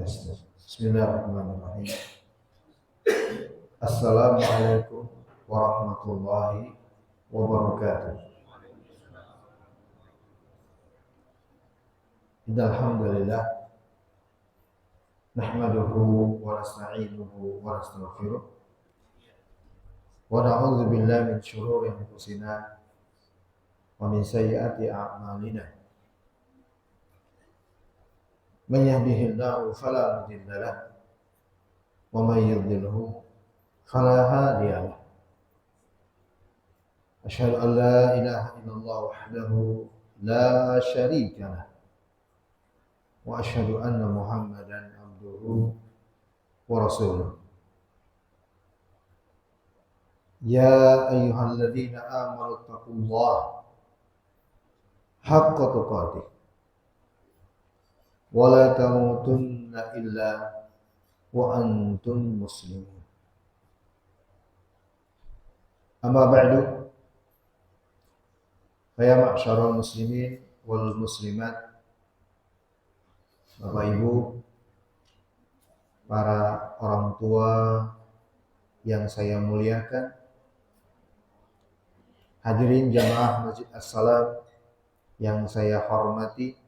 Bismillahirrahmanirrahim. Assalamualaikum warahmatullahi wabarakatuh. Alhamdulillah nahmaduhu wa nasta'inuhu wa nastaghfiruh wa na'udzu billahi min shururi anfusina wa min sayyiati a'malina. Man yahdihillahu fala mudilla lahu wa man yudlilhu fala hadiya lahu. Asyhadu an la ilaha illallah wahdahu la syarika lahu wa asyhadu anna Muhammadan abduhu wa rasuluh. Ya ayyuhalladzina amanu taqullaha haqqa tuqatih wa la tamutunna illa wa antum muslimun. Amma ba'du, ya ma'syaral muslimin wal muslimat, Bapak Ibu, para orang tua yang saya muliakan, hadirin jamaah Masjid As-Salam yang saya hormati,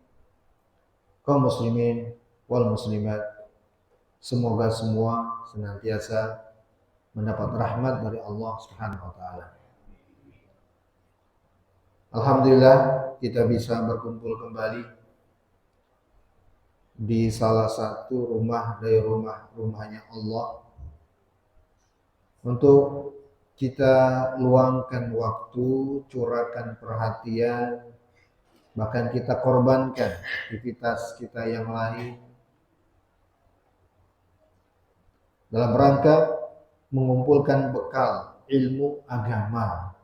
kaum muslimin wal muslimat, semoga semua senantiasa mendapat rahmat dari Allah Subhanahu wa taala. Alhamdulillah kita bisa berkumpul kembali di salah satu rumah dari rumahnya Allah untuk kita luangkan waktu, curahkan perhatian, bahkan kita korbankan aktivitas kita yang lain dalam rangka mengumpulkan bekal ilmu agama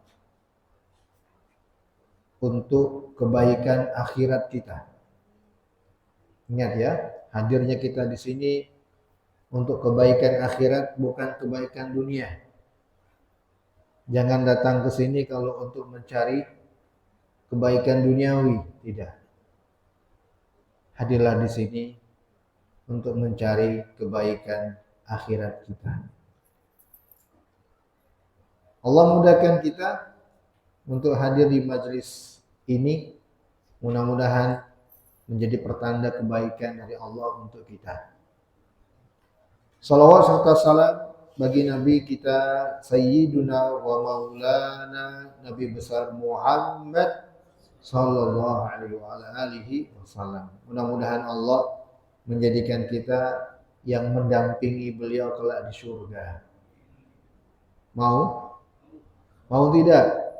untuk kebaikan akhirat kita. Ingat ya, hadirnya kita di sini untuk kebaikan akhirat, bukan kebaikan dunia. Jangan datang ke sini kalau untuk mencari kebaikan duniawi, tidak. Hadirlah di sini untuk mencari kebaikan akhirat kita. Allah mudahkan kita untuk hadir di majelis ini, mudah-mudahan menjadi pertanda kebaikan dari Allah untuk kita. Salawat serta salam bagi Nabi kita Sayyiduna wa Maulana Nabi besar Muhammad sallallahu alaihi wasallam. Mudah-mudahan Allah menjadikan kita yang mendampingi beliau kelak di surga. Mau? Mau tidak?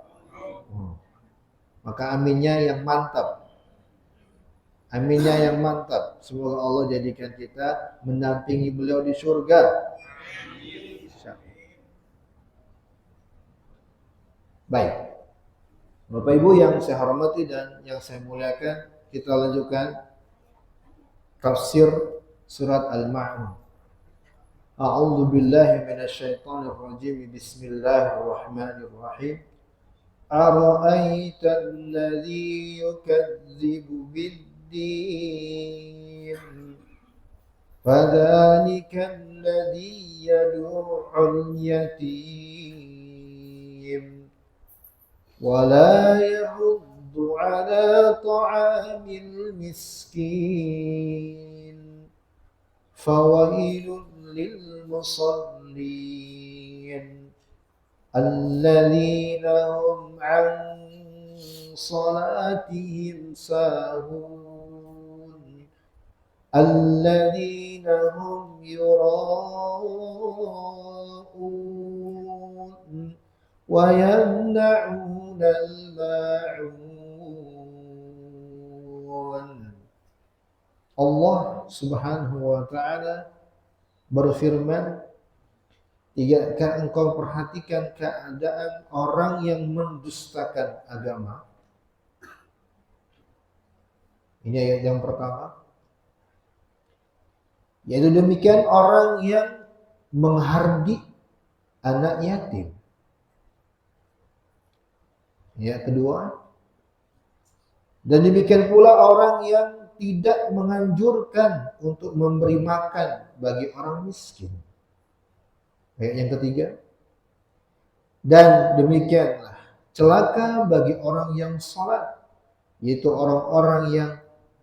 Maka aminnya yang mantap. Aminnya yang mantap. Semoga Allah jadikan kita mendampingi beliau di surga. Baik. Bapak Ibu yang saya hormati dan yang saya muliakan, kita lanjutkan tafsir surat Al-Ma'un. A'udzu billahi minasyaitonir rajim. Bismillahirrahmanirrahim. Ara'aita alladzi yukadzibu bid-din fadzalika alladzi yad'ul yatim wa la yahuddu 'ala ta'amil miskin fawailun lil musallin alladzina hum 'an salatihim sahun alladzina hum yura'un wa yamna'una al-ma'un. Allah Subhanahu wa ta'ala berfirman, jika engkau perhatikan keadaan orang yang mendustakan agama. Ini ayat yang pertama. Yaitu demikian orang yang menghardik anak yatim. Ya, kedua. Dan demikian pula orang yang tidak menganjurkan untuk memberi makan bagi orang miskin. Ayat yang ketiga. Dan demikianlah celaka bagi orang yang salat, yaitu orang-orang yang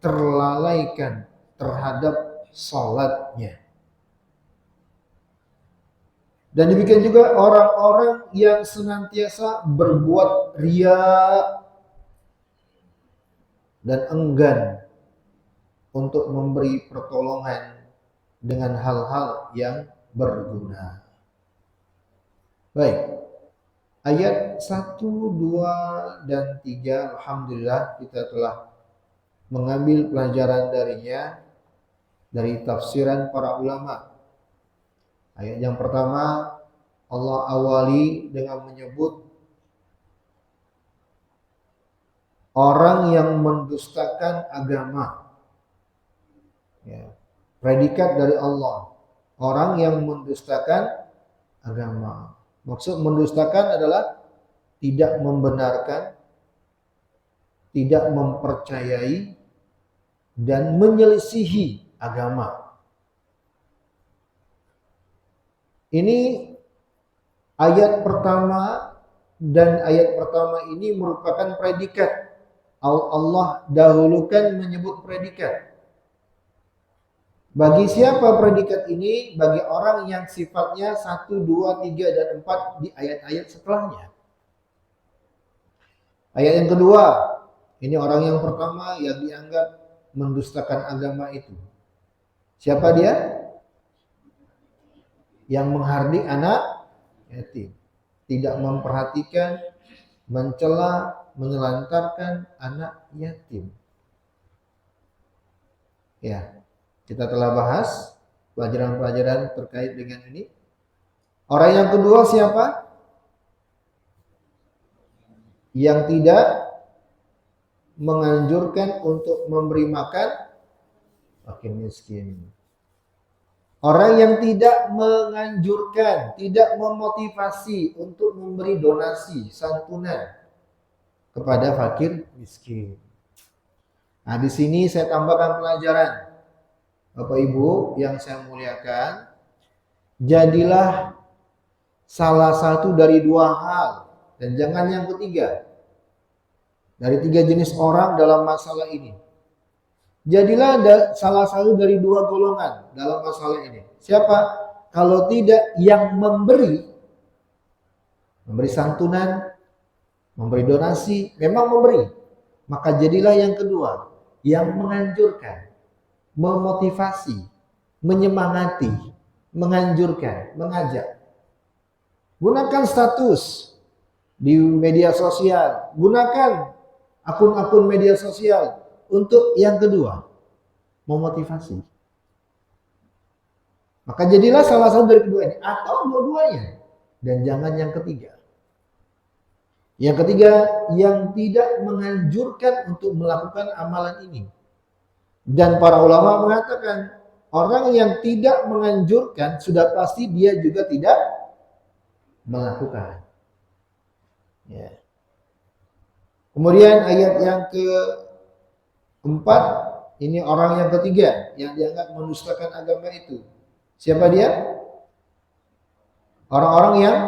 terlalaikan terhadap salatnya. Dan demikian juga orang-orang yang senantiasa berbuat riya dan enggan untuk memberi pertolongan dengan hal-hal yang berguna. Baik, ayat 1, 2, dan 3, alhamdulillah kita telah mengambil pelajaran darinya dari tafsiran para ulama. Ayat yang pertama, Allah awali dengan menyebut orang yang mendustakan agama. Ya, predikat dari Allah, orang yang mendustakan agama. Maksud mendustakan adalah tidak membenarkan, tidak mempercayai, dan menyelisihi agama. Ini ayat pertama, dan ayat pertama ini merupakan predikat. Allah dahulukan menyebut predikat. Bagi siapa predikat ini? Bagi orang yang sifatnya 1, 2, 3, dan 4 di ayat-ayat setelahnya. Ayat yang kedua, ini orang yang pertama yang dianggap mendustakan agama itu. Siapa dia? Yang menghardik anak yatim, tidak memperhatikan, mencela, menelantarkan anak yatim. Ya, kita telah bahas pelajaran-pelajaran terkait dengan ini. Orang yang kedua siapa? Yang tidak menganjurkan untuk memberi makan fakir miskin. Orang yang tidak menganjurkan, tidak memotivasi untuk memberi donasi, santunan kepada fakir miskin. Nah, di sini saya tambahkan pelajaran. Bapak Ibu yang saya muliakan, jadilah salah satu dari dua hal, dan jangan yang ketiga. Dari 3 jenis orang dalam masalah ini. Jadilah salah satu dari 2 golongan dalam masalah ini. Siapa? Kalau tidak yang memberi santunan, memberi donasi, memang memberi. Maka jadilah yang kedua, yang menganjurkan, memotivasi, menyemangati, menganjurkan, mengajak. Gunakan status di media sosial, gunakan akun-akun media sosial untuk yang kedua, memotivasi. Maka jadilah salah satu dari kedua ini, atau dua-duanya, dan jangan yang ketiga. Yang ketiga, yang tidak menganjurkan untuk melakukan amalan ini. Dan para ulama mengatakan, orang yang tidak menganjurkan sudah pasti dia juga tidak melakukan. Ya. Kemudian ayat yang keempat, ini orang yang ketiga yang dianggap mendustakan agama itu. Siapa dia? Orang-orang yang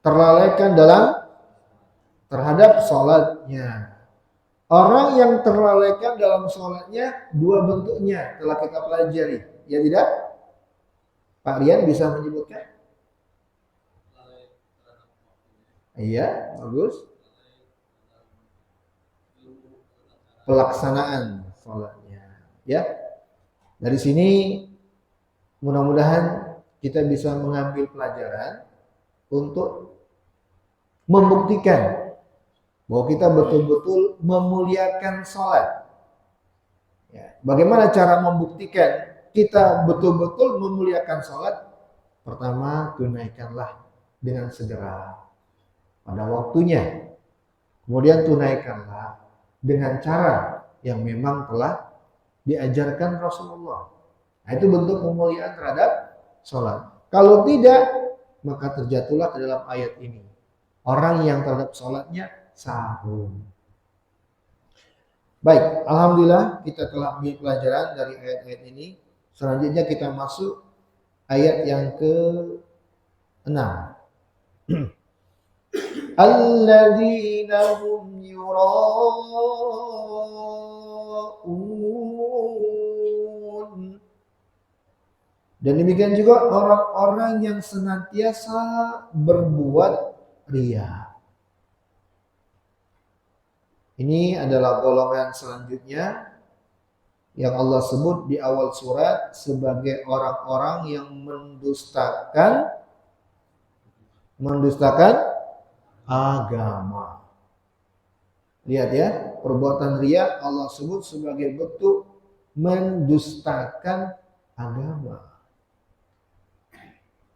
terlalaikan terhadap sholatnya. Orang yang terlalaikan dalam sholatnya 2 bentuknya telah kita pelajari. Ya tidak? Pak Rian bisa menyebutkan? Iya, bagus. Pelaksanaan sholatnya. Ya. Dari sini mudah-mudahan kita bisa mengambil pelajaran untuk membuktikan bahwa kita betul-betul memuliakan sholat. Ya. Bagaimana cara membuktikan kita betul-betul memuliakan sholat? Pertama, tunaikanlah dengan segera pada waktunya. Kemudian tunaikanlah dengan cara yang memang telah diajarkan Rasulullah. Nah, itu bentuk pemuliaan terhadap sholat. Kalau tidak, maka terjatuhlah ke dalam ayat ini. Orang yang terhadap sholatnya sahur. Baik, alhamdulillah kita telah ambil pelajaran dari ayat-ayat ini. Selanjutnya kita masuk ayat yang ke-6. Alladzina hum yura'un. Dan demikian juga orang-orang yang senantiasa berbuat riya. Ini adalah golongan selanjutnya yang Allah sebut di awal surat sebagai orang-orang yang mendustakan agama. Lihat ya, perbuatan riya Allah sebut sebagai bentuk mendustakan agama.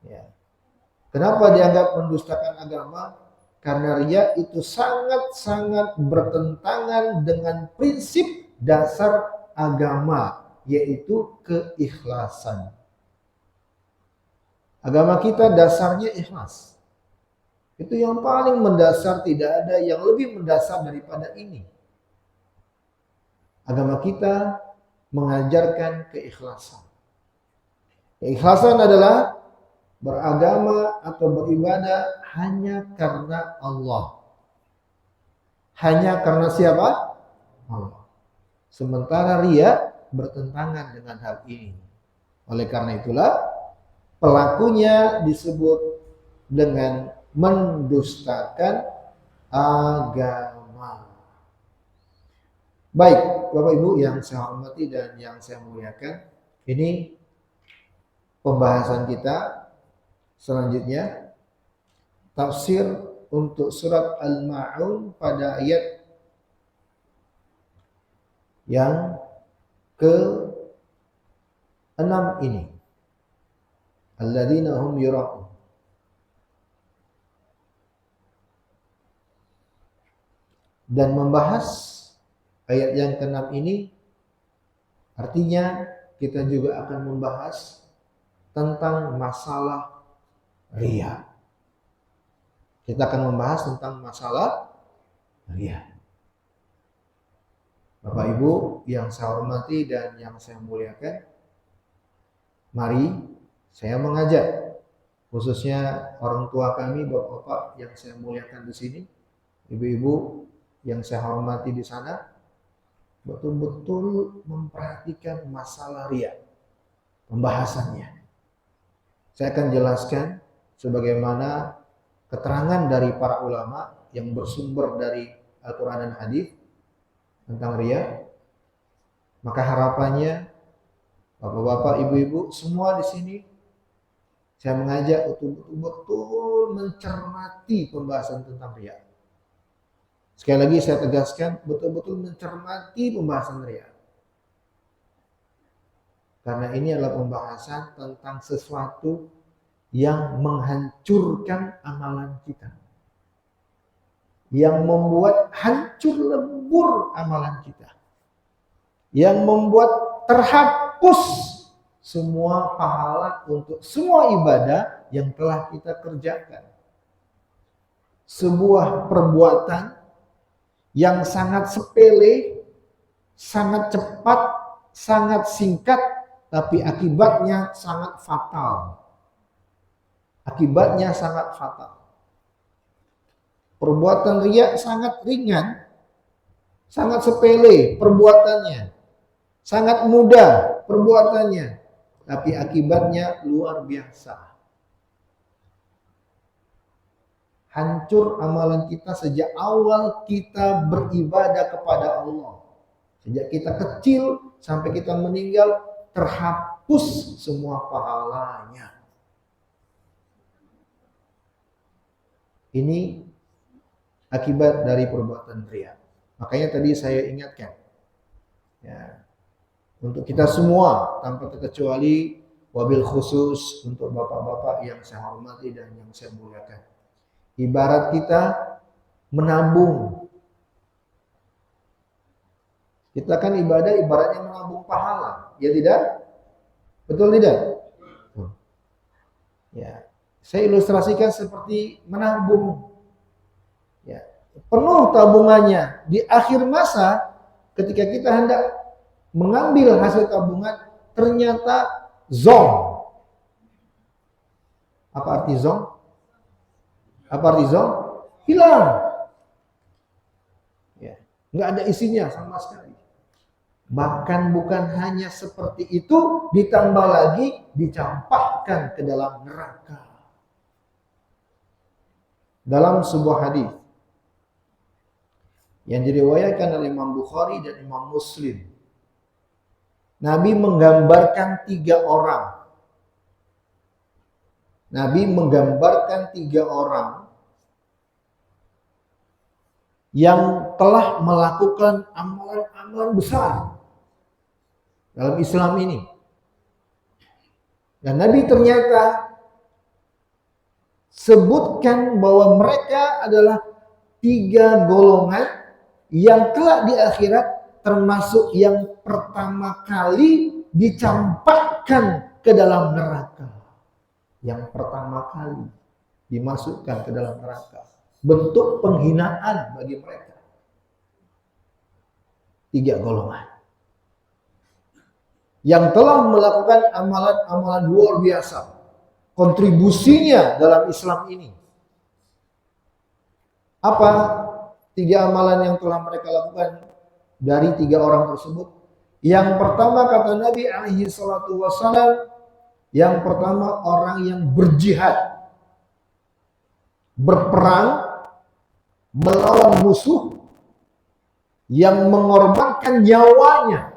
Ya. Kenapa dianggap mendustakan agama? Karena riya itu sangat-sangat bertentangan dengan prinsip dasar agama, yaitu keikhlasan. Agama kita dasarnya ikhlas. Itu yang paling mendasar, tidak ada yang lebih mendasar daripada ini. Agama kita mengajarkan keikhlasan. Keikhlasan adalah beragama atau beribadah hanya karena Allah. Hanya karena siapa? Allah. Sementara riya bertentangan dengan hal ini. Oleh karena itulah pelakunya disebut dengan mendustakan agama. Baik, Bapak Ibu yang saya hormati dan yang saya muliakan, ini pembahasan kita. Selanjutnya, tafsir untuk surat Al-Ma'un pada ayat yang ke-6 ini. Alladzina hum yura'un. Dan membahas ayat yang ke-6 ini, artinya kita juga akan membahas tentang masalah riya. Kita akan membahas tentang masalah riya. Bapak Ibu yang saya hormati dan yang saya muliakan, mari saya mengajak khususnya orang tua kami, bapak-bapak yang saya muliakan di sini, ibu-ibu yang saya hormati di sana, betul-betul memperhatikan masalah riya, pembahasannya. Saya akan jelaskan sebagaimana keterangan dari para ulama yang bersumber dari Al-Quran dan Hadis tentang riya. Maka harapannya bapak-bapak, ibu-ibu semua di sini, saya mengajak untuk betul-betul mencermati pembahasan tentang riya. Sekali lagi saya tegaskan, betul-betul mencermati pembahasan riya. Karena ini adalah pembahasan tentang sesuatu yang menghancurkan amalan kita. Yang membuat hancur lebur amalan kita. Yang membuat terhapus semua pahala untuk semua ibadah yang telah kita kerjakan. Sebuah perbuatan yang sangat sepele, sangat cepat, sangat singkat, tapi akibatnya sangat fatal. Akibatnya sangat fatal. Perbuatan riya sangat ringan, sangat sepele perbuatannya, sangat mudah perbuatannya, tapi akibatnya luar biasa. Hancur amalan kita sejak awal kita beribadah kepada Allah. Sejak kita kecil sampai kita meninggal, terhapus semua pahalanya. Ini akibat dari perbuatan riya. Makanya tadi saya ingatkan, ya, untuk kita semua tanpa terkecuali, wabil khusus untuk bapak-bapak yang saya hormati dan yang saya muliakan. Ibarat kita menabung. Kita kan ibadah ibaratnya menabung pahala, ya tidak? Betul tidak? Ya, saya ilustrasikan seperti menabung. Ya, penuh tabungannya. Di akhir masa ketika kita hendak mengambil hasil tabungan, ternyata zong. Apa arti zong? Apa arti zong? Hilang. Ya, nggak ada isinya sama sekali. Bahkan bukan hanya seperti itu, ditambah lagi dicampakkan ke dalam neraka. Dalam sebuah hadis yang diriwayatkan oleh Imam Bukhari dan Imam Muslim, Nabi menggambarkan 3 orang. Nabi menggambarkan 3 orang yang telah melakukan amalan-amalan besar dalam Islam ini. Dan Nabi ternyata sebutkan bahwa mereka adalah 3 golongan yang kelak di akhirat termasuk yang pertama kali dicampakkan ke dalam neraka. Yang pertama kali dimasukkan ke dalam neraka. Bentuk penghinaan bagi mereka. 3 golongan yang telah melakukan amalan-amalan luar biasa, kontribusinya dalam Islam ini. Apa 3 amalan yang telah mereka lakukan dari 3 orang tersebut? Yang pertama kata Nabi alaihi salatu wassalam, yang pertama orang yang berjihad, berperang melawan musuh, yang mengorbankan nyawanya,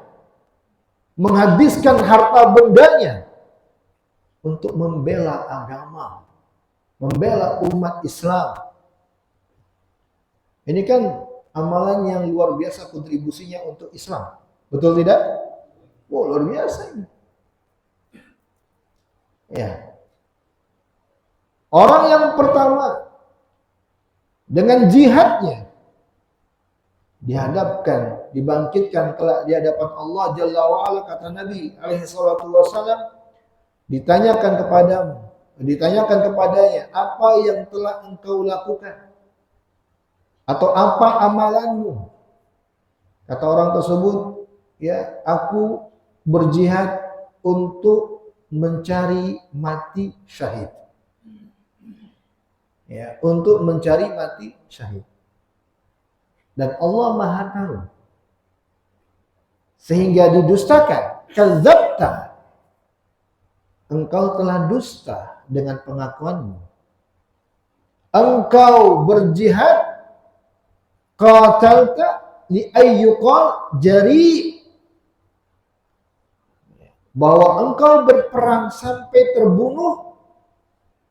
menghabiskan harta bendanya untuk membela agama, membela umat Islam. Ini kan amalan yang luar biasa kontribusinya untuk Islam. Betul tidak? Oh, luar biasa ini. Ya. Orang yang pertama dengan jihadnya dihadapkan, dibangkitkan kelak di hadapan Allah Jalla wa'ala, kata Nabi alaihi salatu wassalam, ditanyakan kepadanya, apa yang telah engkau lakukan? Atau apa amalanmu? Kata orang tersebut, ya, aku berjihad untuk mencari mati syahid. Ya, untuk mencari mati syahid. Dan Allah Maha tahu. Sehingga didustakan. Kadzabta. Engkau telah dusta dengan pengakuanmu. Engkau berjihad. Qatalta li ayyuqal jari. Bahwa engkau berperang sampai terbunuh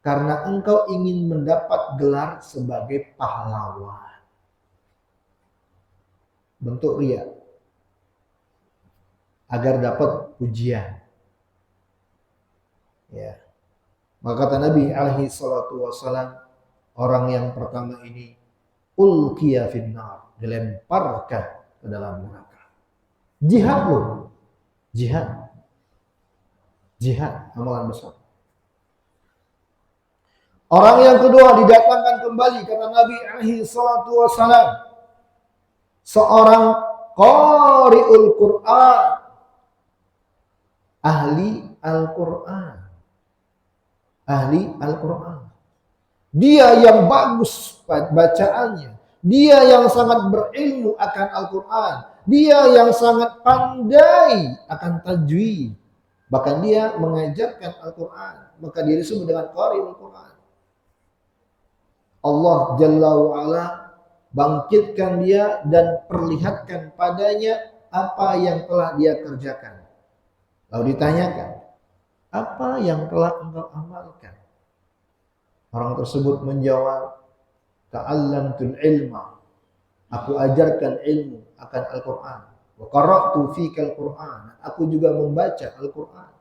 karena engkau ingin mendapat gelar sebagai pahlawan. Bentuk riya agar dapat pujian. Ya. Maka kata Nabi alaihi salatu wassalam, orang yang pertama ini ulqiya finnar, dilemparkan ke dalam neraka. Jihad loh. Jihad. Jihad, amalan besar. Orang yang kedua didatangkan kembali, kata Nabi alaihi salatu wassalam, seorang qari'ul Qur'an, ahli Al-Quran. Ahli Al-Quran. Dia yang bagus bacaannya. Dia yang sangat berilmu akan Al-Quran. Dia yang sangat pandai akan tajwid. Bahkan dia mengajarkan Al-Quran. Maka dia disebut dengan qari'ul Quran. Allah Jalla wa'ala bangkitkan dia dan perlihatkan padanya apa yang telah dia kerjakan. Lalu ditanyakan, apa yang telah engkau amalkan? Orang tersebut menjawab, ta'allamtul ilma. Aku ajarkan ilmu akan Al-Quran. Wa qara'tu fikal Quran. Aku juga membaca Al-Quran.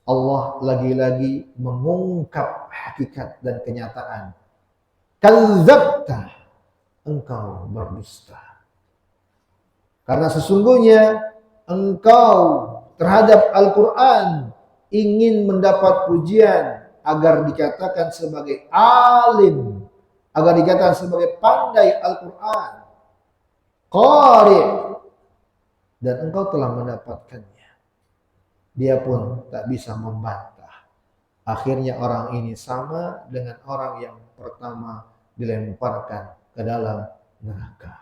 Allah lagi-lagi mengungkap hakikat dan kenyataan. Kadzabta, engkau berdusta. Karena sesungguhnya engkau terhadap Al-Quran ingin mendapat pujian agar dikatakan sebagai alim, agar dikatakan sebagai pandai Al-Quran. qari, dan engkau telah mendapatkannya. Dia pun tak bisa membantah. Akhirnya orang ini sama dengan orang yang pertama dilemparkan ke dalam neraka.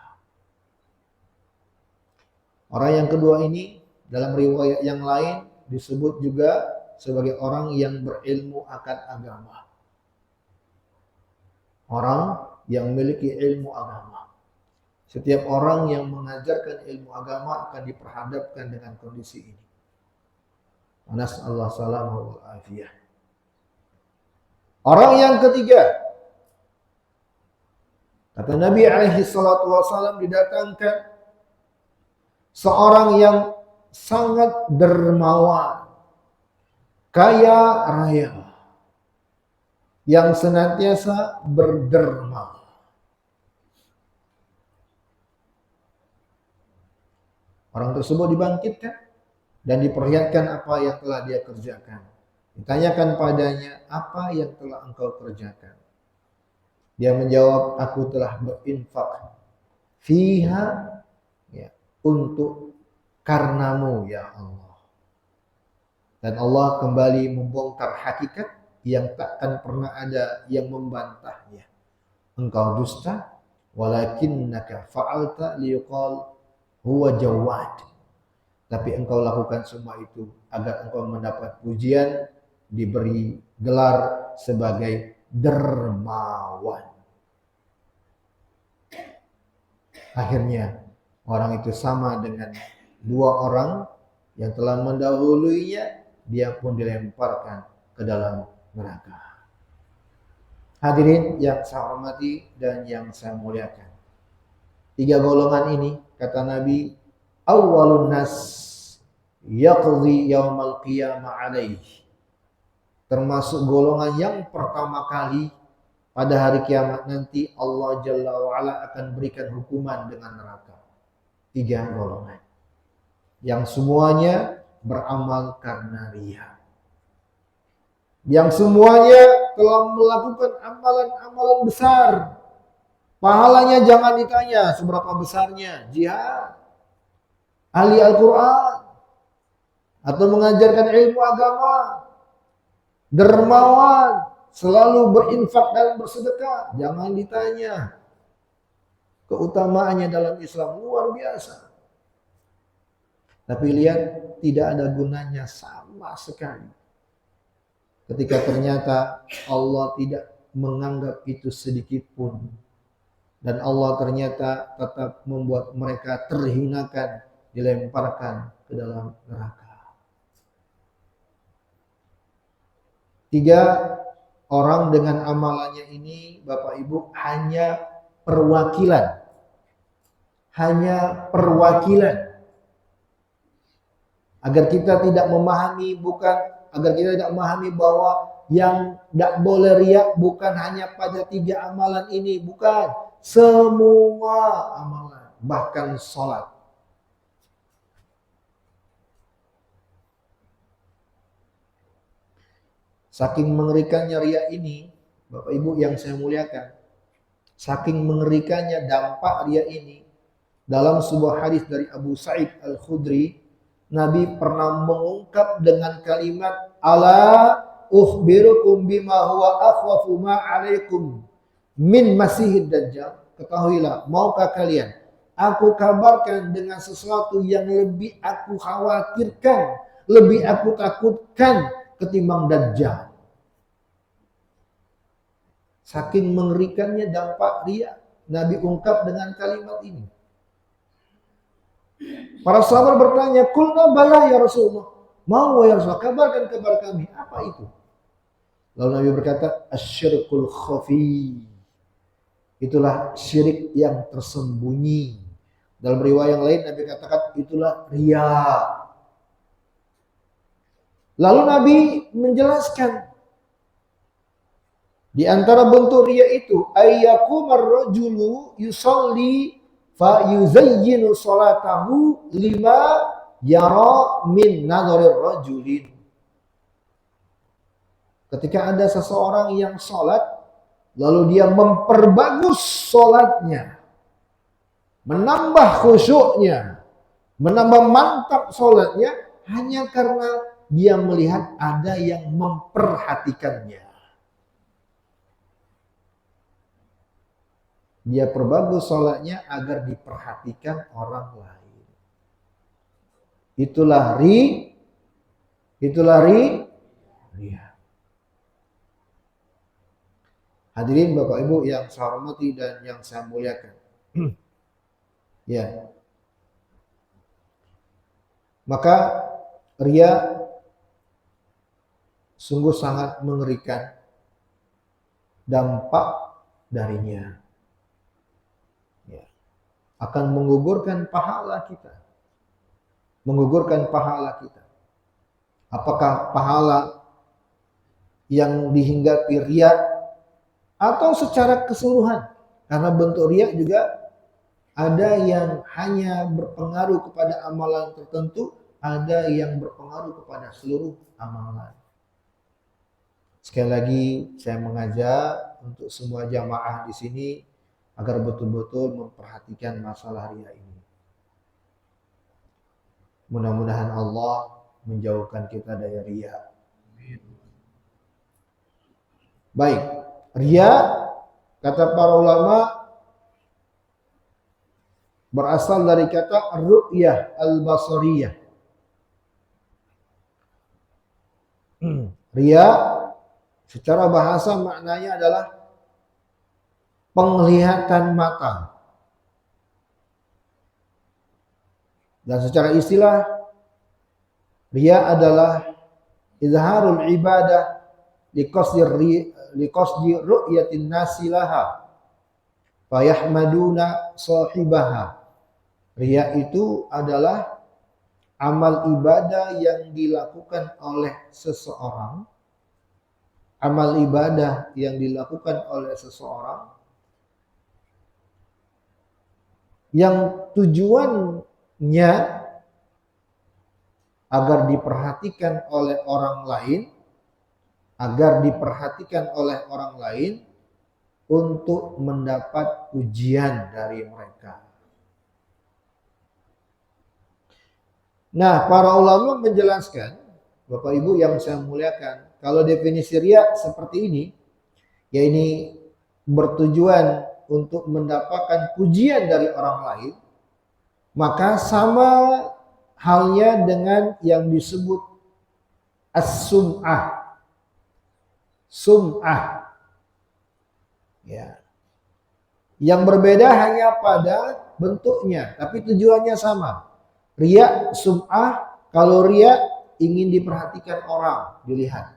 Orang yang kedua ini dalam riwayat yang lain disebut juga sebagai orang yang berilmu akan agama. Orang yang memiliki ilmu agama. Setiap orang yang mengajarkan ilmu agama akan diperhadapkan dengan kondisi ini. Nas'allahu salamah wal afiyah. Orang yang ketiga, kata Nabi alaihi salatu wasallam, didatangkan seorang yang sangat dermawan, kaya raya, yang senantiasa berderma. Orang tersebut dibangkitkan dan diperlihatkan apa yang telah dia kerjakan. Ditanyakan padanya, apa yang telah engkau kerjakan? Dia menjawab, aku telah berinfak fiha, ya, untuk karenamu ya Allah. Dan Allah kembali membongkar hakikat yang takkan pernah ada yang membantahnya. Engkau dusta, walakinnaka fa'alta liyuqal huwa jawad. Tapi engkau lakukan semua itu agar engkau mendapat pujian, diberi gelar sebagai dermawan. Akhirnya orang itu sama dengan dua orang yang telah mendahuluinya, dia pun dilemparkan ke dalam neraka. Hadirin yang saya hormati dan yang saya muliakan, tiga golongan ini, kata Nabi, awwalun nas yaqdi yaumal qiyamah alaihi, termasuk golongan yang pertama kali pada hari kiamat nanti Allah Jalla wa'ala akan berikan hukuman dengan neraka. Tiga golongan yang semuanya beramal karena riya, yang semuanya telah melakukan amalan-amalan besar, pahalanya jangan ditanya seberapa besarnya, jihad, ahli Al-Quran, atau mengajarkan ilmu agama, dermawan, selalu berinfak dan bersedekah, jangan ditanya. Keutamaannya dalam Islam luar biasa. Tapi lihat, tidak ada gunanya sama sekali ketika ternyata Allah tidak menganggap itu sedikit pun. Dan Allah ternyata tetap membuat mereka terhinakan, dilemparkan ke dalam neraka. Tiga orang dengan amalannya ini, Bapak Ibu, hanya perwakilan. Hanya perwakilan. Agar kita tidak memahami, agar kita tidak memahami bahwa yang tidak boleh riya bukan hanya pada tiga amalan ini, bukan. Semua amalan, bahkan sholat. Saking mengerikannya riya ini, Bapak Ibu yang saya muliakan, saking mengerikannya dampak riya ini, dalam sebuah hadis dari Abu Sa'id Al-Khudri, Nabi pernah mengungkap dengan kalimat, ala ukhbirukum bima huwa akhwafu ma alaikum min masihid dajjal. Ketahuilah, maukah kalian aku kabarkan dengan sesuatu yang lebih aku khawatirkan, lebih aku takutkan ketimbang Dajjal. Saking mengerikannya dampak riya, Nabi ungkap dengan kalimat ini. Para sahabat bertanya, "Qulna bala ya Rasulullah." Mau ya Rasulullah, kabarkan kabar kami. Apa itu? Lalu Nabi berkata, asyirkul khafi. Itulah syirik yang tersembunyi. Dalam riwayat yang lain Nabi katakan itulah riya. Lalu Nabi menjelaskan, di antara bentuk riya itu ayyakumar rajulu yusalli fa yuzayyinu salatahu lima yara min nadharir rajulin. Ketika ada seseorang yang sholat, lalu dia memperbagus sholatnya menambah khusyuknya, menambah mantap sholatnya hanya karena dia melihat ada yang memperhatikannya. Dia perbagus sholatnya agar diperhatikan orang lain. Itulah riya. Hadirin Bapak Ibu yang saya hormati dan yang saya muliakan. Ya. Maka riya sungguh sangat mengerikan dampak darinya. Ya. Akan menggugurkan pahala kita. Menggugurkan pahala kita. Apakah pahala yang dihinggapi riya atau secara keseluruhan? Karena bentuk riya juga ada yang hanya berpengaruh kepada amalan tertentu, ada yang berpengaruh kepada seluruh amalan. Sekali lagi saya mengajak untuk semua jamaah di sini agar betul-betul memperhatikan masalah riya ini. Mudah-mudahan Allah menjauhkan kita dari riya. Baik, riya kata para ulama berasal dari kata ru'yah al-basariyah. Riya secara bahasa maknanya adalah penglihatan mata. Dan secara istilah riya adalah izharul ibadah liqasdi ru'yatin nasi laha fayahmaduna sahibaha. Riya itu adalah amal ibadah yang dilakukan oleh seseorang. Amal ibadah yang dilakukan oleh seseorang yang tujuannya agar diperhatikan oleh orang lain, agar diperhatikan oleh orang lain untuk mendapat pujian dari mereka. Nah, para ulama menjelaskan, Bapak Ibu yang saya muliakan, kalau definisi riya seperti ini, ya ini bertujuan untuk mendapatkan pujian dari orang lain, maka sama halnya dengan yang disebut as-sum'ah. Sum'ah. Ya. Yang berbeda hanya pada bentuknya, tapi tujuannya sama. Riya, sum'ah, kalau riya ingin diperhatikan orang, dilihat.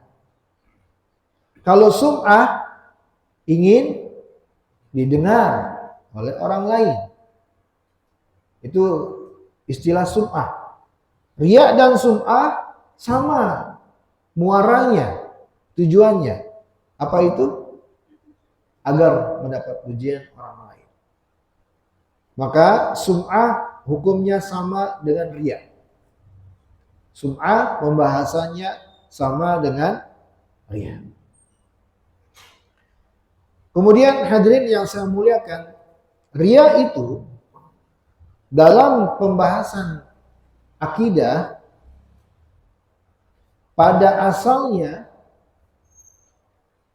Kalau sum'ah ingin didengar oleh orang lain. Itu istilah sum'ah. Riya dan sum'ah sama muaranya, tujuannya. Apa itu? Agar mendapat pujian orang lain. Maka sum'ah hukumnya sama dengan riya. Sum'ah pembahasannya sama dengan riya. Kemudian hadirin yang saya muliakan, riya itu dalam pembahasan akidah pada asalnya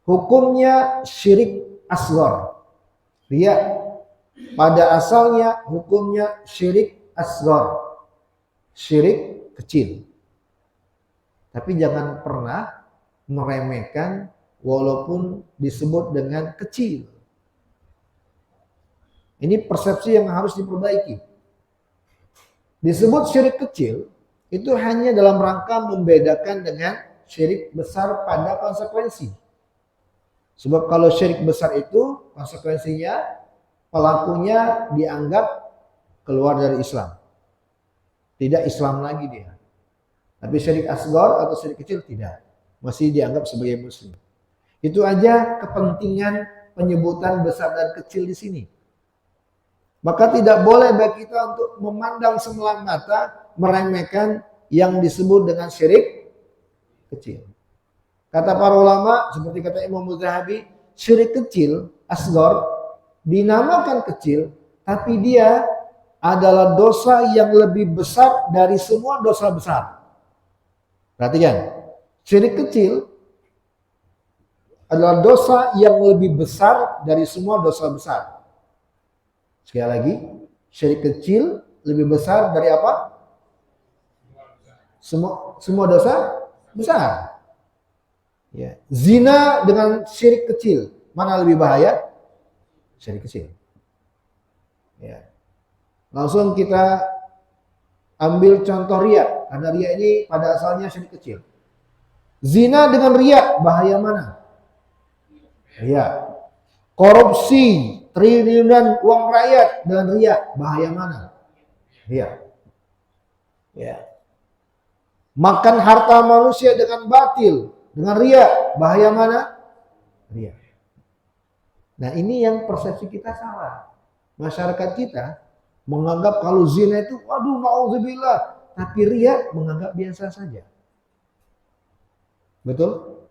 hukumnya syirik asghar. Riya pada asalnya hukumnya syirik asghar. Syirik kecil. Tapi jangan pernah meremehkan walaupun disebut dengan kecil. Ini persepsi yang harus diperbaiki. Disebut syirik kecil itu hanya dalam rangka membedakan dengan syirik besar pada konsekuensi. Sebab kalau syirik besar itu konsekuensinya pelakunya dianggap keluar dari Islam. Tidak Islam lagi dia. Tapi syirik asghar atau syirik kecil tidak. Masih dianggap sebagai muslim. Itu aja kepentingan penyebutan besar dan kecil di sini. Maka tidak boleh bagi kita untuk memandang sebelah mata, meremehkan yang disebut dengan syirik kecil. Kata para ulama, seperti kata Imam Zahabi, syirik kecil, asghar, dinamakan kecil, tapi dia adalah dosa yang lebih besar dari semua dosa besar. Perhatikan, syirik kecil adalah dosa yang lebih besar dari semua dosa besar. Sekali lagi, syirik kecil lebih besar dari apa? Semua dosa besar. Ya. Zina dengan syirik kecil, mana lebih bahaya? Syirik kecil. Ya. Langsung kita ambil contoh riya, karena riya ini pada asalnya syirik kecil. Zina dengan riya, bahaya mana? Riya. Korupsi triliunan uang rakyat dengan riya, bahaya mana? Riya. Ya. Makan harta manusia dengan batil, dengan riya, bahaya mana? Riya. Nah, ini yang persepsi kita salah. Masyarakat kita menganggap kalau zina itu, waduh, na'udzubillah. Tapi riya menganggap biasa saja. Betul?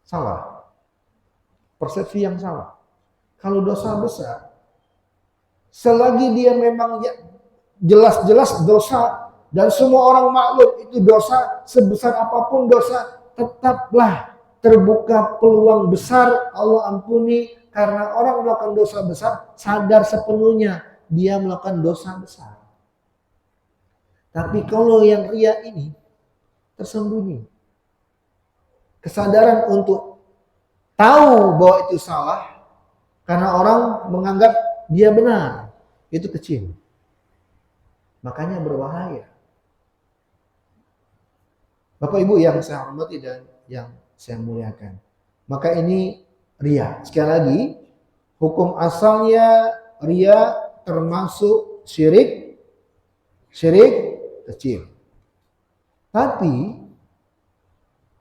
Salah. Persepsi yang salah. Kalau dosa besar, selagi dia memang jelas-jelas dosa, dan semua orang maklum itu dosa, sebesar apapun dosa, tetaplah terbuka peluang besar Allah ampuni, karena orang melakukan dosa besar sadar sepenuhnya dia melakukan dosa besar. Tapi kalau yang riya ini tersembunyi, kesadaran untuk tahu bahwa itu salah karena orang menganggap dia benar, itu kecil, makanya berbahaya. Bapak Ibu yang saya hormati dan yang saya muliakan, maka ini riya. Sekali lagi, hukum asalnya riya termasuk syirik kecil. Tapi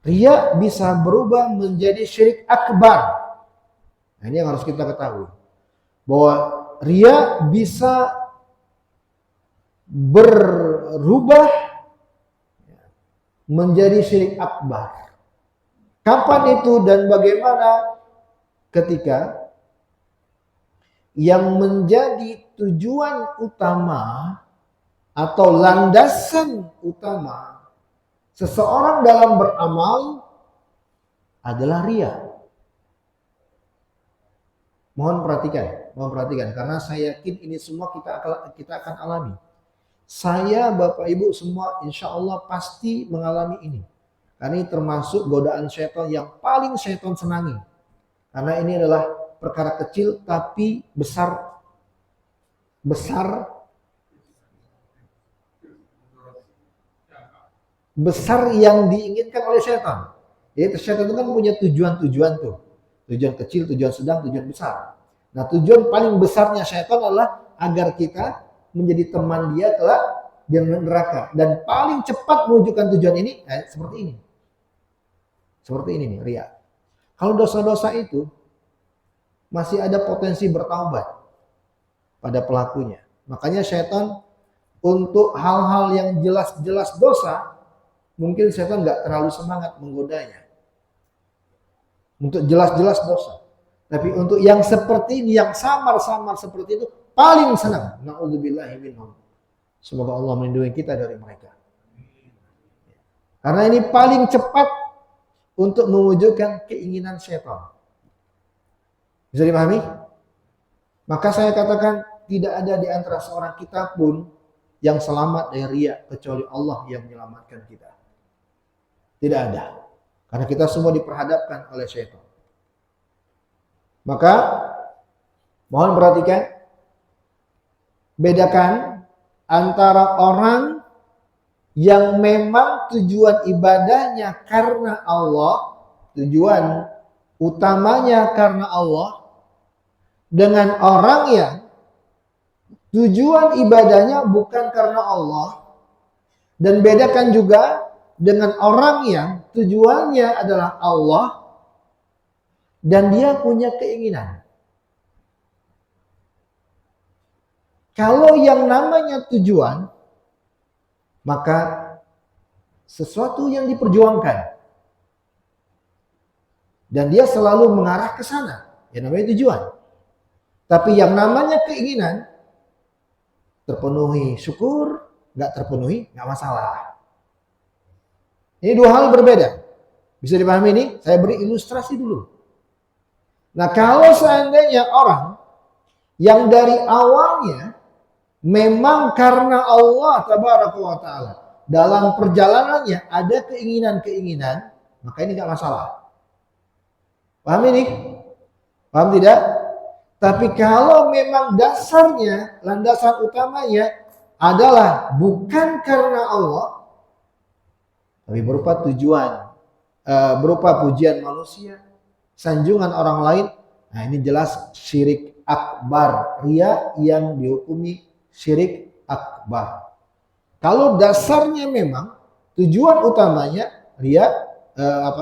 riya bisa berubah menjadi syirik akbar. Nah, ini yang harus kita ketahui, bahwa riya bisa berubah menjadi syirik akbar. Kapan itu dan bagaimana? Ketika yang menjadi tujuan utama atau landasan utama seseorang dalam beramal adalah riya. Mohon perhatikan, karena saya yakin ini semua kita akan alami. Saya, Bapak Ibu semua insya Allah pasti mengalami ini. Karena ini termasuk godaan syaitan yang paling syaitan senangi. Karena ini adalah perkara kecil tapi besar yang diinginkan oleh syaitan. Jadi syaitan itu kan punya tujuan-tujuan tuh. Tujuan kecil, tujuan sedang, tujuan besar. Nah, tujuan paling besarnya syaitan adalah agar kita menjadi teman dia kelak di neraka, dan paling cepat mewujudkan tujuan ini seperti ini nih, riya. Kalau dosa-dosa itu masih ada potensi bertaubat pada pelakunya, makanya syaitan untuk hal-hal yang jelas-jelas dosa mungkin syaitan nggak terlalu semangat menggodanya untuk jelas-jelas dosa, tapi untuk yang seperti ini, yang samar-samar seperti itu paling senang. Na'udzubillahi minhum. Semoga Allah melindungi kita dari mereka. Karena ini paling cepat untuk mewujudkan keinginan syaitan. Bisa dipahami? Maka saya katakan tidak ada di antara seorang kita pun yang selamat dari riya kecuali Allah yang menyelamatkan kita. Tidak ada. Karena kita semua diperhadapkan oleh syaitan. Maka mohon perhatikan, bedakan antara orang yang memang tujuan ibadahnya karena Allah, tujuan utamanya karena Allah, dengan orang yang tujuan ibadahnya bukan karena Allah. Dan bedakan juga dengan orang yang tujuannya adalah Allah dan dia punya keinginan. Kalau yang namanya tujuan, maka sesuatu yang diperjuangkan dan dia selalu mengarah ke sana, yang namanya tujuan. Tapi yang namanya keinginan, terpenuhi, syukur. Nggak terpenuhi, nggak masalah. Ini dua hal berbeda. Bisa dipahami ini? Saya beri ilustrasi dulu. Nah, kalau seandainya orang yang dari awalnya memang karena Allah tabaraka wa ta'ala dalam perjalanannya ada keinginan-keinginan, maka ini nggak masalah. Paham ini? Paham tidak? Tapi kalau memang dasarnya, landasan utamanya adalah bukan karena Allah, tapi berupa tujuan, berupa pujian manusia, sanjungan orang lain. Nah, ini jelas syirik akbar, riya yang dihukumi syirik akbar. Kalau dasarnya memang tujuan utamanya riya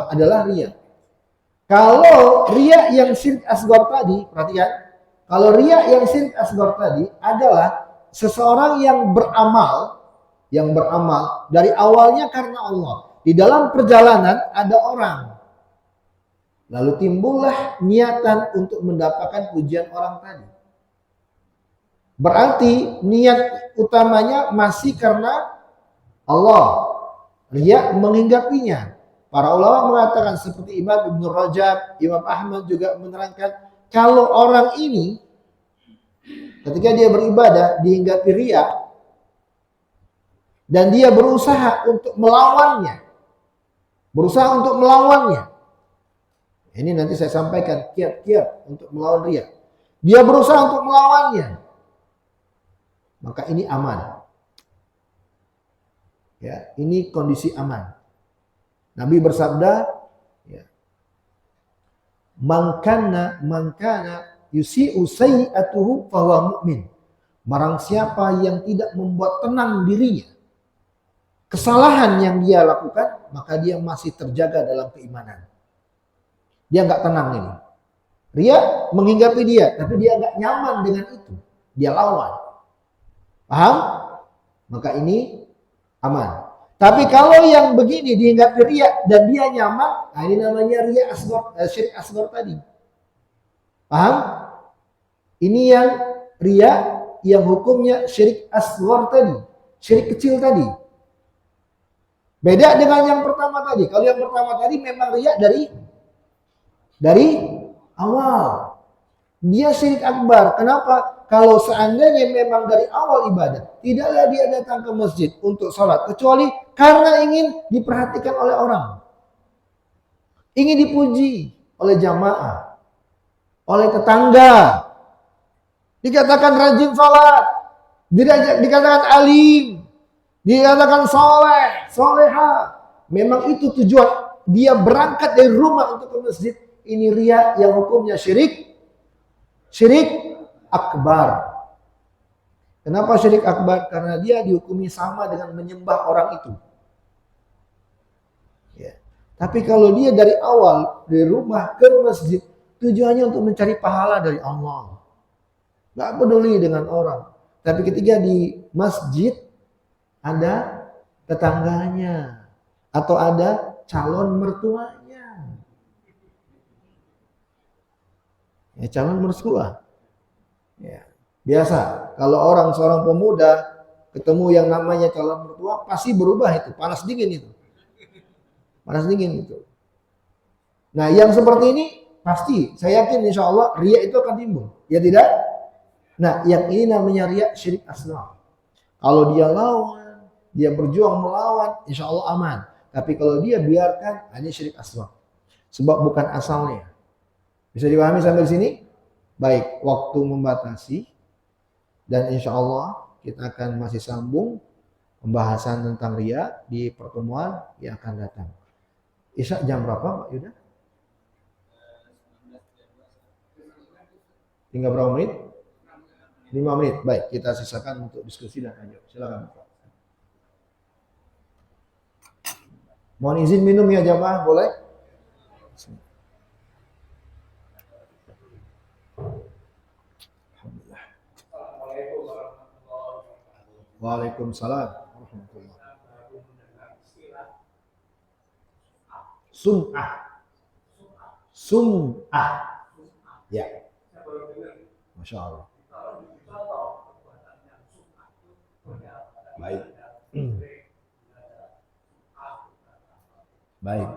adalah riya. Kalau riya yang syirik asghar tadi, perhatikan, kalau riya yang syirik asghar tadi adalah seseorang yang beramal dari awalnya karena Allah. Di dalam perjalanan ada orang. Lalu timbullah niatan untuk mendapatkan pujian orang tadi. Berarti niat utamanya masih karena Allah. Riya menghinggapinya. Para ulama mengatakan seperti Imam Ibnu Rajab, Imam Ahmad juga menerangkan kalau orang ini ketika dia beribadah dihinggapi riya dan dia berusaha untuk melawannya. Ini nanti saya sampaikan kiat-kiat untuk melawan riya. Dia berusaha untuk melawannya. Maka ini aman. Ya, ini kondisi aman. Nabi bersabda, ya, man kana yusi'u sayyi'atuhu fahuwa mu'min. Barang siapa yang tidak membuat tenang dirinya, kesalahan yang dia lakukan, maka dia masih terjaga dalam keimanan. Dia nggak tenang ini. Riya menghinggapi dia, tapi dia nggak nyaman dengan itu. Dia lawan. Paham? Maka ini aman. Tapi kalau yang begini dihinggapi riya dan dia nyaman, nah ini namanya riya asghar, syirik asghar tadi. Paham? Ini yang riya yang hukumnya syirik asghar tadi, syirik kecil tadi. Beda dengan yang pertama tadi. Kalau yang pertama tadi memang riya dari awal. Dia syirik akbar. Kenapa? Kalau seandainya memang dari awal ibadah, tidaklah dia datang ke masjid untuk sholat, kecuali karena ingin diperhatikan oleh orang. Ingin dipuji oleh jamaah, oleh tetangga. Dikatakan rajin sholat, dikatakan alim, dikatakan soleh, soleha. Memang itu tujuan dia berangkat dari rumah untuk ke masjid. Ini riya yang hukumnya syirik akbar. Kenapa syirik akbar? Karena dia dihukumi sama dengan menyembah orang itu. Ya. Tapi kalau dia dari awal, dari rumah ke masjid, tujuannya untuk mencari pahala dari Allah. Gak peduli dengan orang. Tapi ketika di masjid, ada tetangganya. Atau ada calon mertuanya. Ya, calon mertua. Ya. Biasa, kalau seorang pemuda ketemu yang namanya calon mertua, pasti berubah itu, panas dingin itu. Nah, yang seperti ini pasti, saya yakin insya Allah riya itu akan timbul. Ya tidak? Nah, yang ini namanya riya syirik asghar. Kalau dia lawan, dia berjuang melawan, insya Allah aman. Tapi kalau dia biarkan, ini syirik asghar. Sebab bukan asalnya. Bisa dipahami sampai sini? Baik, waktu membatasi. Dan insya Allah kita akan masih sambung pembahasan tentang riya di pertemuan yang akan datang. Isya jam berapa Pak Yuda? Tinggal berapa menit? 5 menit. Baik, kita sisakan untuk diskusi dan tanya. Silakan Pak. Mohon izin minum ya jamaah, boleh? Alhamdulillah. Waalaikumsalam warahmatullahi wabarakatuh. Sum'ah. Ya. Masya Allah. Baik. Baik.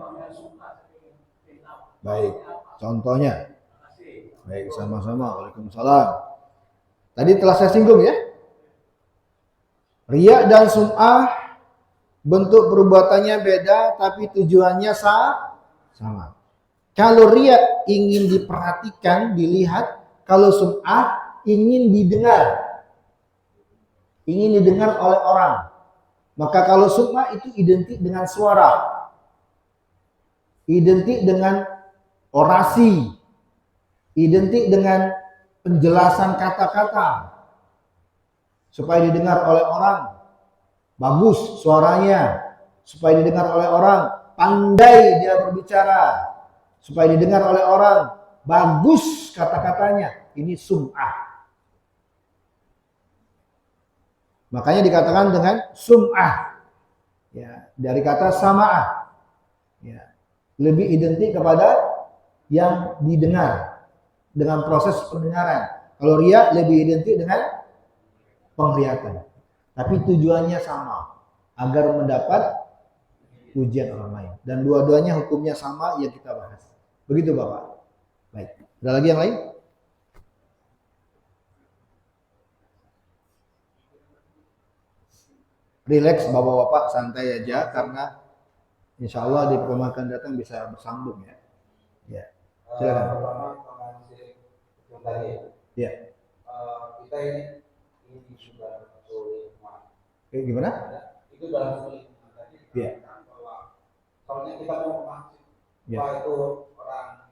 Baik. Contohnya. Baik, sama-sama. Waalaikumsalam. Tadi telah saya singgung ya. Riya dan sum'ah bentuk perbuatannya beda tapi tujuannya sama. Kalau riya ingin diperhatikan, dilihat, kalau sum'ah ingin didengar. Ingin didengar oleh orang. Maka kalau sum'ah itu identik dengan suara. Identik dengan orasi. Identik dengan penjelasan kata-kata. Supaya didengar oleh orang. Bagus suaranya. Supaya didengar oleh orang. Pandai dia berbicara. Supaya didengar oleh orang. Bagus kata-katanya. Ini sum'ah. Makanya dikatakan dengan sum'ah. Ya, dari kata sama'ah. Ya, lebih identik kepada yang didengar. Dengan proses pendengaran. Kalau riya lebih identik dengan penglihatan. Tapi tujuannya sama. Agar mendapat pujian orang lain. Dan dua-duanya hukumnya sama yang kita bahas. Begitu Bapak. Baik. Ada lagi yang lain? Relax Bapak-Bapak, santai aja. Karena insya Allah di pertemuan akan datang bisa bersambung ya. Ya. Silakan. Ya. Kita ini sudah sulit. Gimana? Itu dalam sulit. Ya. Soalnya kita mau ke masjid, ya. Itu orang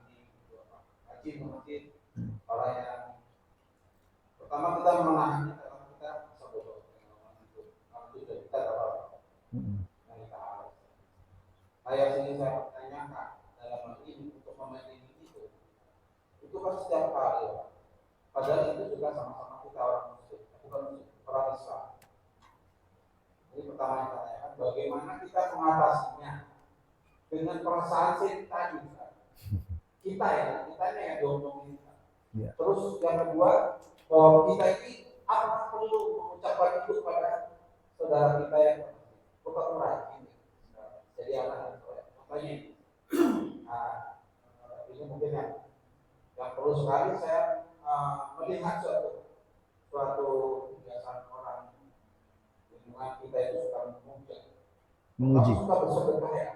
haji masjid, orang yang pertama kita menahannya karena kita sebodoh, itu kita dapat. Kayak sini saya tanyakan dalam hal ini untuk memainkan itu kan setiap kali, padahal itu juga sama-sama kita orang muslim, bukan orang Islam. Jadi pertama yang saya tanyakan, bagaimana kita mengatasinya? Dengan perasaan tadi kita yang diomongin. Ya. Terus yang kedua, bahwa kita ini apakah perlu mengucapkan itu kepada saudara kita yang berkekurangan ini. Jadi apa? Makanya ini mungkin yang perlu sekali saya melihat suatu kebiasaan orang lingkungan kita itu suka menguji, suka bersedekah ya.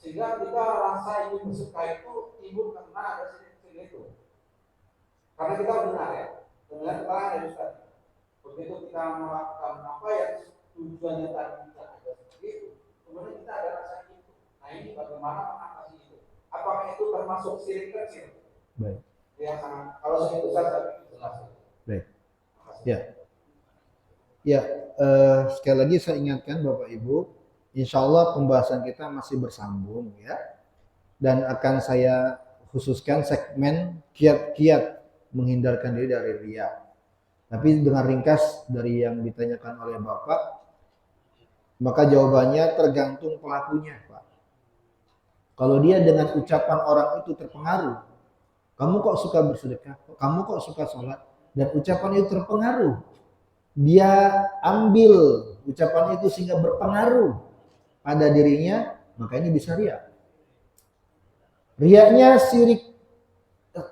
Sehingga kita rasa ingin bersedekah itu timbul karena ada sini itu. Karena kita benar ya, dengan keterangan dari Ustaz. Begitu kita melakukan apa yang tujuannya tadi tidak ada seperti itu, kemudian kita ada rasa itu. Nah ini bagaimana mengatasi itu? Apakah itu termasuk sirik kecil? Baik. Yang sangat, kalau saya besar saya jelas. Baik. Ya. Ya. Sekali lagi saya ingatkan Bapak Ibu. Insya Allah pembahasan kita masih bersambung ya. Dan akan saya khususkan segmen kiat-kiat menghindarkan diri dari riya. Tapi dengan ringkas dari yang ditanyakan oleh Bapak, maka jawabannya tergantung pelakunya Pak. Kalau dia dengan ucapan orang itu terpengaruh, kamu kok suka bersedekah, kamu kok suka sholat, dan ucapan itu terpengaruh, dia ambil ucapan itu sehingga berpengaruh pada dirinya, maka ini bisa riya. Riyanya syirik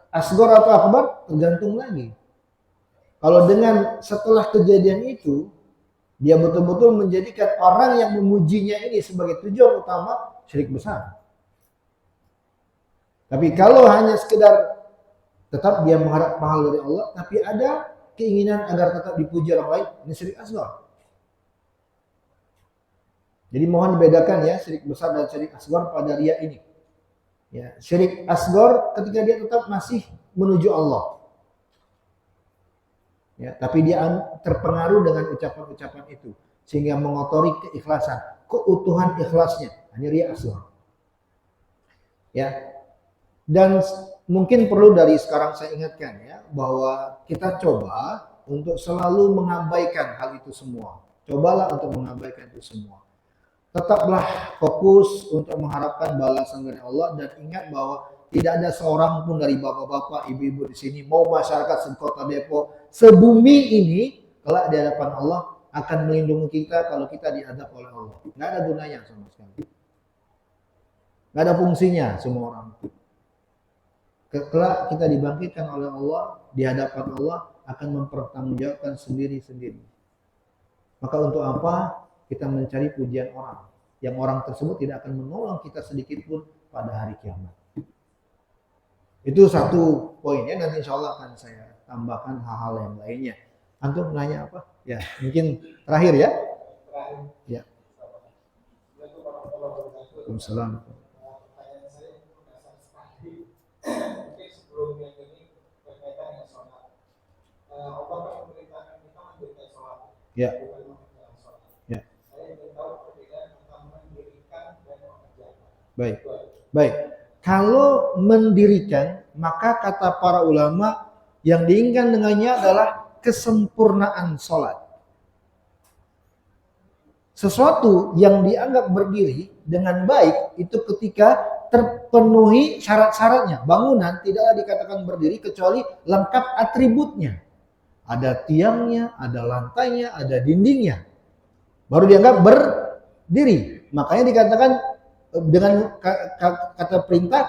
asghar atau akbar tergantung lagi. Kalau dengan setelah kejadian itu dia betul-betul menjadikan orang yang memujinya ini sebagai tujuan utama, syirik besar. Tapi kalau hanya sekedar tetap dia mengharap pahala dari Allah, tapi ada keinginan agar tetap dipuji orang lain, ini syirik asghar. Jadi mohon dibedakan ya syirik besar dan syirik asghar pada riya ini. Ya, syirik asghar ketika dia tetap masih menuju Allah. Ya, tapi dia terpengaruh dengan ucapan-ucapan itu sehingga mengotori keikhlasan, keutuhan ikhlasnya. Ini riya asghar. Ya. Dan mungkin perlu dari sekarang saya ingatkan ya bahwa kita coba untuk selalu mengabaikan hal itu semua. Cobalah untuk mengabaikan itu semua. Tetaplah fokus untuk mengharapkan balasan dari Allah dan ingat bahwa tidak ada seorang pun dari bapak-bapak, ibu-ibu di sini mau masyarakat sekota Depok, sebumi ini kelak di hadapan Allah akan melindungi kita kalau kita dihadap oleh Allah. Nggak ada gunanya sama sekali. Nggak ada fungsinya semua orang. Kelak kita dibangkitkan oleh Allah, di hadapan Allah akan mempertanggungjawabkan sendiri-sendiri. Maka untuk apa kita mencari pujian orang? Yang orang tersebut tidak akan menolong kita sedikit pun pada hari kiamat. Itu satu poinnya, nanti insya Allah akan saya tambahkan hal-hal yang lainnya. Antum nanya apa? Ya, mungkin terakhir ya. Ya. Waalaikumsalam. Pertanyaan saya berdasar sekali. Mungkin sebelum yang ini berkaitan dengan sholat. Allah kan memerintahkan kita mendirikan sholat. Ya. Bukan mengerjakan sholat. Ya. Saya ingin tahu perbedaan antara mendirikan dan mengerjakan. Baik. Baik. Kalau mendirikan, maka kata para ulama yang diinginkan dengannya adalah kesempurnaan sholat. Sesuatu yang dianggap berdiri dengan baik itu ketika terpenuhi syarat-syaratnya. Bangunan tidaklah dikatakan berdiri kecuali lengkap atributnya. Ada tiangnya, ada lantainya, ada dindingnya. Baru dianggap berdiri. Makanya dikatakan dengan kata perintah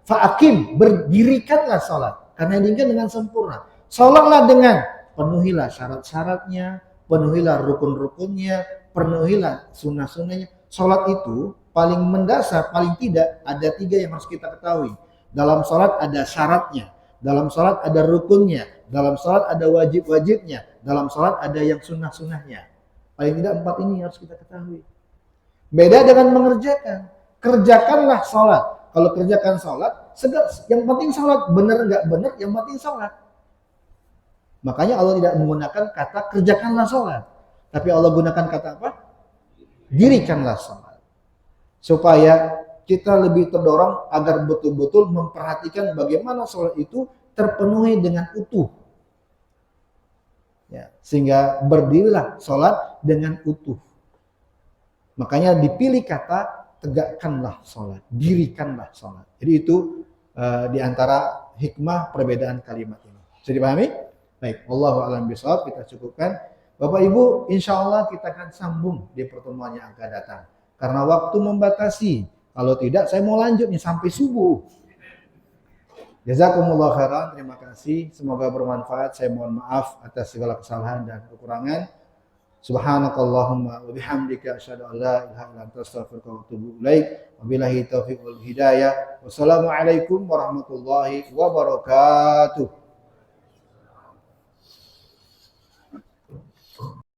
fa'akim, berdirikanlah sholat. Karena diinginkan dengan sempurna. Sholatlah dengan penuhilah syarat-syaratnya, penuhilah rukun-rukunnya, penuhilah sunnah-sunnahnya. Sholat itu paling mendasar, paling tidak ada 3 yang harus kita ketahui. Dalam sholat ada syaratnya, dalam sholat ada rukunnya, dalam sholat ada wajib-wajibnya, dalam sholat ada yang sunnah-sunnahnya. Paling tidak 4 ini harus kita ketahui. Beda dengan mengerjakan. Kerjakanlah sholat. Kalau kerjakan sholat, yang penting sholat. Benar nggak benar, yang penting sholat. Makanya Allah tidak menggunakan kata kerjakanlah sholat. Tapi Allah gunakan kata apa? Dirikanlah sholat. Supaya kita lebih terdorong agar betul-betul memperhatikan bagaimana sholat itu terpenuhi dengan utuh. Ya, sehingga berdirilah sholat dengan utuh. Makanya dipilih kata tegakkanlah sholat, dirikanlah sholat. Jadi itu diantara hikmah perbedaan kalimat ini. Bisa dipahami? Baik, wallahu a'lam bishawab, kita cukupkan. Bapak Ibu, insya Allah kita akan sambung di pertemuan yang akan datang. Karena waktu membatasi. Kalau tidak, saya mau lanjut nih sampai subuh. Jazakumullah khairan, terima kasih. Semoga bermanfaat. Saya mohon maaf atas segala kesalahan dan kekurangan. Subhanakallahumma wa bihamdika asyhadu an la ilaha illa anta astaghfiruka wa atubu ilaik. Wabillahi taufiq wal hidayah. Wassalamualaikum warahmatullahi wabarakatuh.